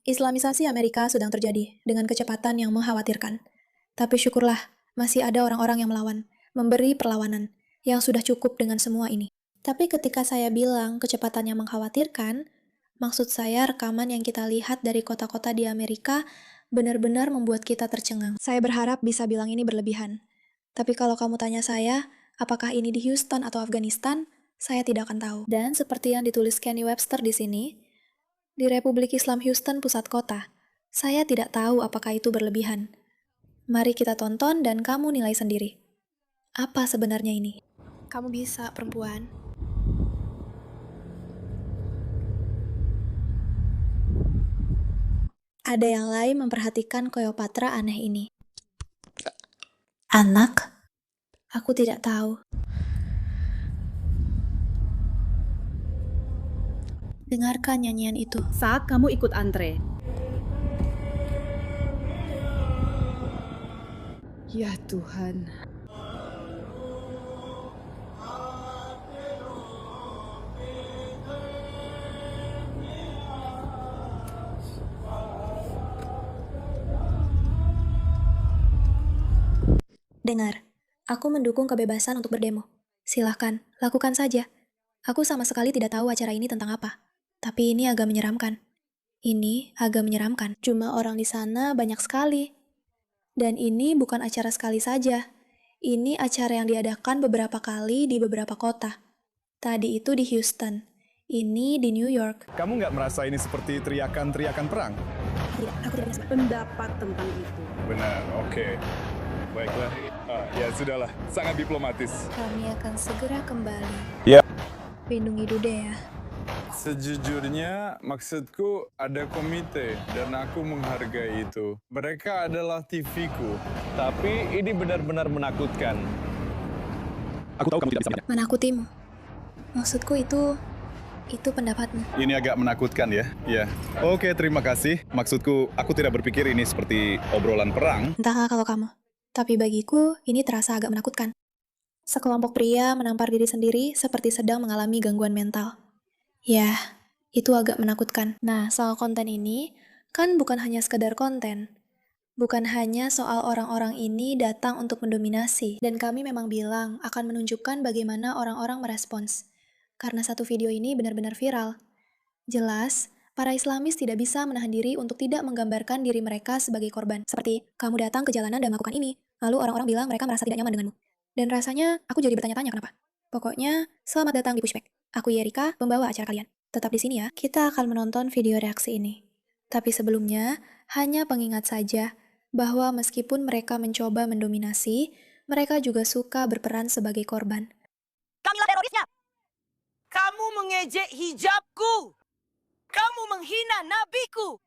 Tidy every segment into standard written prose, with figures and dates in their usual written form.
Islamisasi Amerika sedang terjadi dengan kecepatan yang mengkhawatirkan. Tapi syukurlah, masih ada orang-orang yang melawan, memberi perlawanan, yang sudah cukup dengan semua ini. Tapi ketika saya bilang kecepatannya mengkhawatirkan, maksud saya rekaman yang kita lihat dari kota-kota di Amerika benar-benar membuat kita tercengang. Saya berharap bisa bilang ini berlebihan. Tapi kalau kamu tanya saya, apakah ini di Houston atau Afghanistan, saya tidak akan tahu. Dan seperti yang ditulis Kenny Webster di sini, di Republik Islam Houston, pusat kota, saya tidak tahu apakah itu berlebihan. Mari kita tonton dan kamu nilai sendiri. Apa sebenarnya ini? Kamu bisa, perempuan. Ada yang lain memperhatikan Cleopatra aneh ini. Anak? Aku tidak tahu. Dengarkan nyanyian itu. Saat kamu ikut antre. Ya Tuhan. Dengar, aku mendukung kebebasan untuk berdemo. Silahkan, lakukan saja. Aku sama sekali tidak tahu acara ini tentang apa. Tapi ini agak menyeramkan. Ini agak menyeramkan. Jumlah orang di sana banyak sekali. Dan ini bukan acara sekali saja. Ini acara yang diadakan beberapa kali di beberapa kota. Tadi itu di Houston. Ini di New York. Kamu nggak merasa ini seperti teriakan-teriakan perang? Tidak, aku tidak bisa. Pendapat tentang itu. Benar, oke. Baiklah, ya sudahlah, sangat diplomatis. Kami akan segera kembali. Ya. Lindungi Dude ya. Sejujurnya, maksudku ada komite dan aku menghargai itu. Mereka adalah TV-ku. Tapi ini benar-benar menakutkan. Aku tahu kamu tidak bisa banyak. Menakutimu. Maksudku itu pendapatmu. Ini agak menakutkan ya. Ya. Oke, terima kasih. Maksudku, aku tidak berpikir ini seperti obrolan perang. Entahlah kalau kamu. Tapi bagiku, ini terasa agak menakutkan. Sekelompok pria menampar diri sendiri seperti sedang mengalami gangguan mental. Ya, itu agak menakutkan. Nah, soal konten ini, kan bukan hanya sekedar konten. Bukan hanya soal orang-orang ini datang untuk mendominasi. Dan kami memang bilang akan menunjukkan bagaimana orang-orang merespons. Karena satu video ini benar-benar viral. Jelas, para Islamis tidak bisa menahan diri untuk tidak menggambarkan diri mereka sebagai korban. Seperti, kamu datang ke jalanan dan melakukan ini, lalu orang-orang bilang mereka merasa tidak nyaman denganmu. Dan rasanya, aku jadi bertanya-tanya kenapa. Pokoknya, selamat datang di Pushback. Aku Yerika, pembawa acara kalian. Tetap di sini ya, kita akan menonton video reaksi ini. Tapi sebelumnya, hanya pengingat saja bahwa meskipun mereka mencoba mendominasi, mereka juga suka berperan sebagai korban. Kamilah terorisnya! Kamu mengejek hijabku! Kamu menghina nabiku!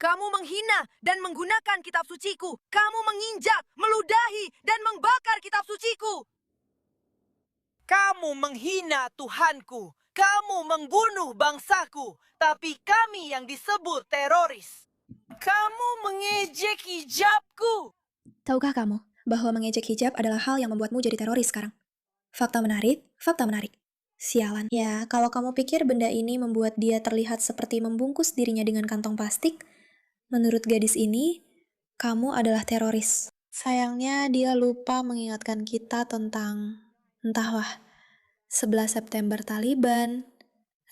Kamu menghina dan menggunakan kitab suciku! Kamu menginjak, meludahi, dan membakar kitab suciku! Kamu menghina Tuhanku! Kamu membunuh bangsaku! Tapi kami yang disebut teroris! Kamu mengejek hijabku! Tahukah kamu bahwa mengejek hijab adalah hal yang membuatmu jadi teroris sekarang? Fakta menarik, fakta menarik. Sialan. Ya, kalau kamu pikir benda ini membuat dia terlihat seperti membungkus dirinya dengan kantong plastik, menurut gadis ini, kamu adalah teroris. Sayangnya dia lupa mengingatkan kita tentang, entahlah, 11 September Taliban,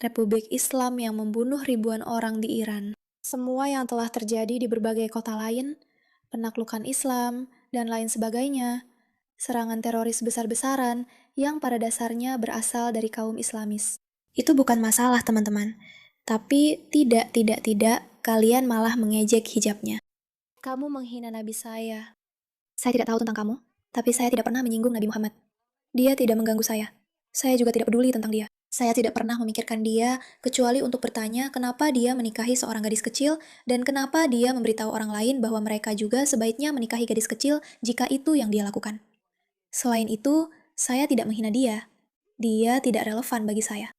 Republik Islam yang membunuh ribuan orang di Iran. Semua yang telah terjadi di berbagai kota lain, penaklukan Islam, dan lain sebagainya, serangan teroris besar-besaran yang pada dasarnya berasal dari kaum Islamis. Itu bukan masalah, teman-teman. Tapi tidak, kalian malah mengejek hijabnya. Kamu menghina Nabi saya. Saya tidak tahu tentang kamu, tapi saya tidak pernah menyinggung Nabi Muhammad. Dia tidak mengganggu saya. Saya juga tidak peduli tentang dia. Saya tidak pernah memikirkan dia, kecuali untuk bertanya kenapa dia menikahi seorang gadis kecil, dan kenapa dia memberitahu orang lain bahwa mereka juga sebaiknya menikahi gadis kecil jika itu yang dia lakukan. Selain itu, saya tidak menghina dia. Dia tidak relevan bagi saya.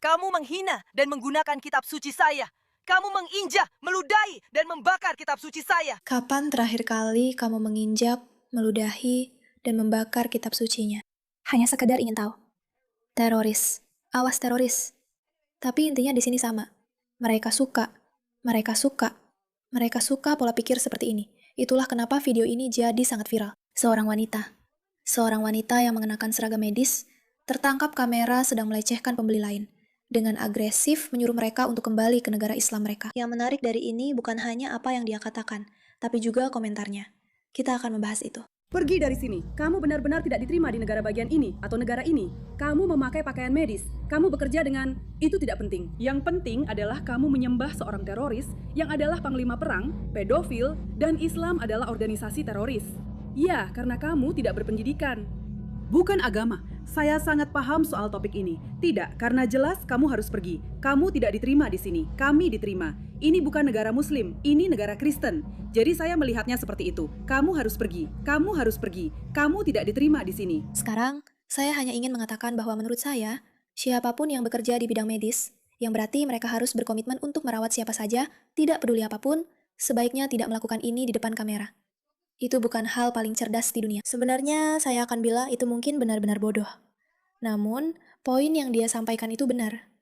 Kamu menghina dan menggunakan kitab suci saya. Kamu menginjak, meludahi, dan membakar kitab suci saya. Kapan terakhir kali kamu menginjak, meludahi, dan membakar kitab sucinya? Hanya sekedar ingin tahu. Teroris. Awas teroris. Tapi intinya di sini sama. Mereka suka Mereka suka. Mereka suka pola pikir seperti ini. Itulah kenapa video ini jadi sangat viral. Seorang wanita yang mengenakan seragam medis, tertangkap kamera sedang melecehkan pembeli lain, dengan agresif menyuruh mereka untuk kembali ke negara Islam mereka. Yang menarik dari ini bukan hanya apa yang dia katakan, tapi juga komentarnya. Kita akan membahas itu. Pergi dari sini. Kamu benar-benar tidak diterima di negara bagian ini atau negara ini. Kamu memakai pakaian medis. Kamu bekerja dengan... Itu tidak penting. Yang penting adalah kamu menyembah seorang teroris yang adalah panglima perang, pedofil, dan Islam adalah organisasi teroris. Ya, karena kamu tidak berpendidikan. Bukan agama. Saya sangat paham soal topik ini. Tidak, karena jelas kamu harus pergi. Kamu tidak diterima di sini. Kami diterima. Ini bukan negara Muslim, ini negara Kristen. Jadi saya melihatnya seperti itu. Kamu harus pergi. Kamu harus pergi. Kamu tidak diterima di sini. Sekarang, saya hanya ingin mengatakan bahwa menurut saya, siapapun yang bekerja di bidang medis, yang berarti mereka harus berkomitmen untuk merawat siapa saja, tidak peduli apapun, sebaiknya tidak melakukan ini di depan kamera. Itu bukan hal paling cerdas di dunia. Sebenarnya, saya akan bilang itu mungkin benar-benar bodoh. Namun, poin yang dia sampaikan itu benar.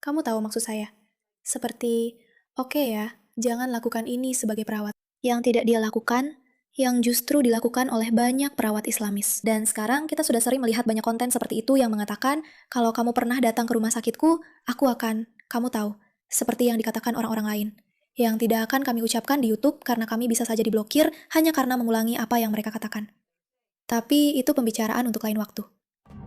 Kamu tahu maksud saya? Seperti, oke ya, jangan lakukan ini sebagai perawat. Yang tidak dia lakukan, yang justru dilakukan oleh banyak perawat Islamis. Dan sekarang kita sudah sering melihat banyak konten seperti itu yang mengatakan, kalau kamu pernah datang ke rumah sakitku, aku akan, kamu tahu, seperti yang dikatakan orang-orang lain. Yang tidak akan kami ucapkan di YouTube karena kami bisa saja diblokir hanya karena mengulangi apa yang mereka katakan. Tapi itu pembicaraan untuk lain waktu.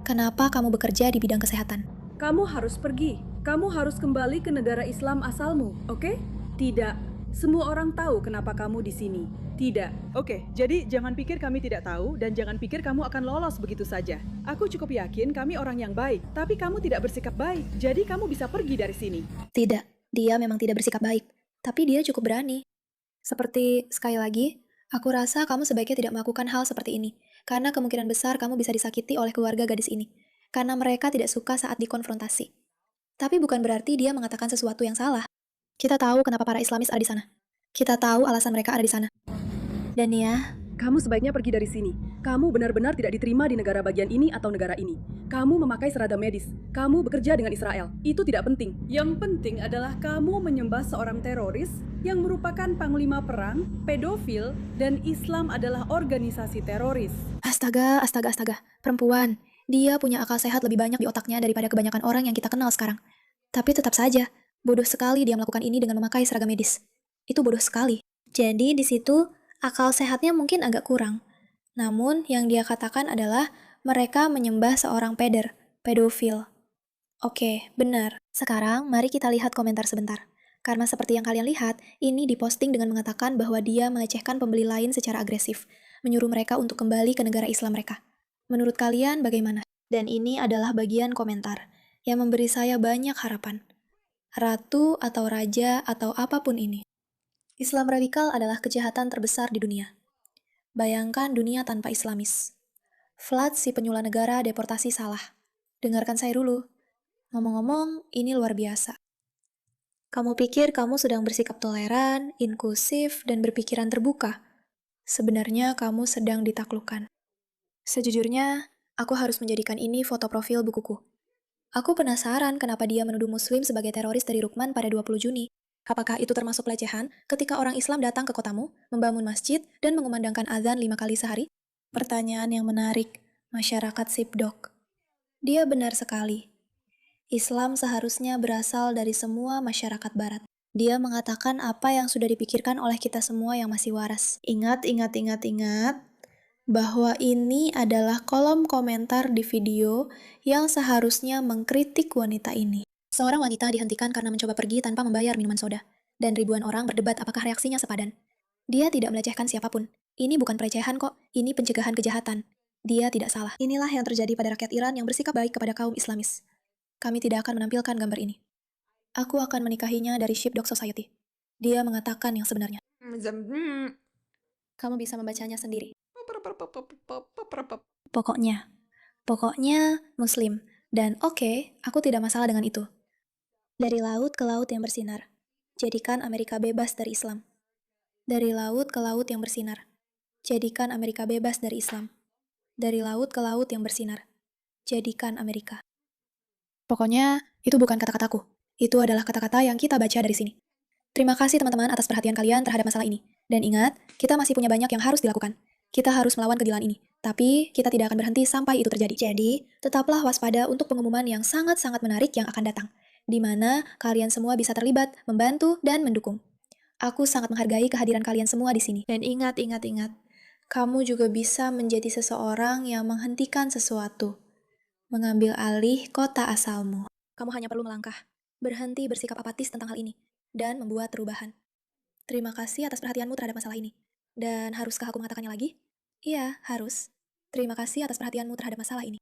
Kenapa kamu bekerja di bidang kesehatan? Kamu harus pergi. Kamu harus kembali ke negara Islam asalmu, oke? Tidak. Semua orang tahu kenapa kamu di sini. Tidak. Oke, jadi jangan pikir kami tidak tahu dan jangan pikir kamu akan lolos begitu saja. Aku cukup yakin kami orang yang baik, tapi kamu tidak bersikap baik. Jadi kamu bisa pergi dari sini. Tidak, dia memang tidak bersikap baik. Tapi dia cukup berani. Seperti, sekali lagi, aku rasa kamu sebaiknya tidak melakukan hal seperti ini. Karena kemungkinan besar kamu bisa disakiti oleh keluarga gadis ini. Karena mereka tidak suka saat dikonfrontasi. Tapi bukan berarti dia mengatakan sesuatu yang salah. Kita tahu kenapa para Islamis ada di sana. Kita tahu alasan mereka ada di sana. Dan ya, Kamu sebaiknya pergi dari sini. Kamu benar-benar tidak diterima di negara bagian ini atau negara ini. Kamu memakai seragam medis. Kamu bekerja dengan Israel. Itu tidak penting. Yang penting adalah kamu menyembah seorang teroris yang merupakan panglima perang, pedofil, dan Islam adalah organisasi teroris. astaga, perempuan. Dia punya akal sehat lebih banyak di otaknya daripada kebanyakan orang yang kita kenal sekarang. Tapi tetap saja, bodoh sekali dia melakukan ini dengan memakai seragam medis. Itu bodoh sekali. Jadi di situ, akal sehatnya mungkin agak kurang. Namun, yang dia katakan adalah mereka menyembah seorang pedofil. Oke, benar. Sekarang, mari kita lihat komentar sebentar. Karena seperti yang kalian lihat, ini diposting dengan mengatakan bahwa dia melecehkan pembeli lain secara agresif, menyuruh mereka untuk kembali ke negara Islam mereka. Menurut kalian bagaimana? Dan ini adalah bagian komentar yang memberi saya banyak harapan. Ratu atau raja atau apapun ini. Islam radikal adalah kejahatan terbesar di dunia. Bayangkan dunia tanpa Islamis. Vlad si penyuluh negara deportasi salah. Dengarkan saya dulu. Ngomong-ngomong, ini luar biasa. Kamu pikir kamu sedang bersikap toleran, inklusif, dan berpikiran terbuka. Sebenarnya kamu sedang ditaklukkan. Sejujurnya, aku harus menjadikan ini foto profil bukuku. Aku penasaran kenapa dia menuduh Muslim sebagai teroris dari Rukman pada 20 Juni. Apakah itu termasuk pelecehan ketika orang Islam datang ke kotamu, membangun masjid, dan mengumandangkan azan 5 kali sehari? Pertanyaan yang menarik, masyarakat Sipdok. Dia benar sekali. Islam seharusnya berasal dari semua masyarakat barat. Dia mengatakan apa yang sudah dipikirkan oleh kita semua yang masih waras. Ingat, bahwa ini adalah kolom komentar di video yang seharusnya mengkritik wanita ini. Seorang wanita dihentikan karena mencoba pergi tanpa membayar minuman soda, dan ribuan orang berdebat apakah reaksinya sepadan. Dia tidak melecehkan siapapun. Ini bukan pelecehan kok, ini pencegahan kejahatan. Dia tidak salah. Inilah yang terjadi pada rakyat Iran yang bersikap baik kepada kaum Islamis. Kami tidak akan menampilkan gambar ini. Aku akan menikahinya dari Sheepdog Society. Dia mengatakan yang sebenarnya. Kamu bisa membacanya sendiri. Pokoknya Muslim. Dan oke, aku tidak masalah dengan itu. Dari laut ke laut yang bersinar. Jadikan Amerika bebas dari Islam. Dari laut ke laut yang bersinar. Jadikan Amerika bebas dari Islam. Dari laut ke laut yang bersinar. Jadikan Amerika. Pokoknya, itu bukan kata-kataku. Itu adalah kata-kata yang kita baca dari sini. Terima kasih teman-teman atas perhatian kalian terhadap masalah ini. Dan ingat, kita masih punya banyak yang harus dilakukan. Kita harus melawan kegilaan ini. Tapi, kita tidak akan berhenti sampai itu terjadi. Jadi, tetaplah waspada untuk pengumuman yang sangat-sangat menarik yang akan datang. Di mana kalian semua bisa terlibat, membantu, dan mendukung. Aku sangat menghargai kehadiran kalian semua di sini. Dan ingat. Kamu juga bisa menjadi seseorang yang menghentikan sesuatu. Mengambil alih kota asalmu. Kamu hanya perlu melangkah. Berhenti bersikap apatis tentang hal ini. Dan membuat perubahan. Terima kasih atas perhatianmu terhadap masalah ini. Dan haruskah aku mengatakannya lagi? Iya, harus. Terima kasih atas perhatianmu terhadap masalah ini.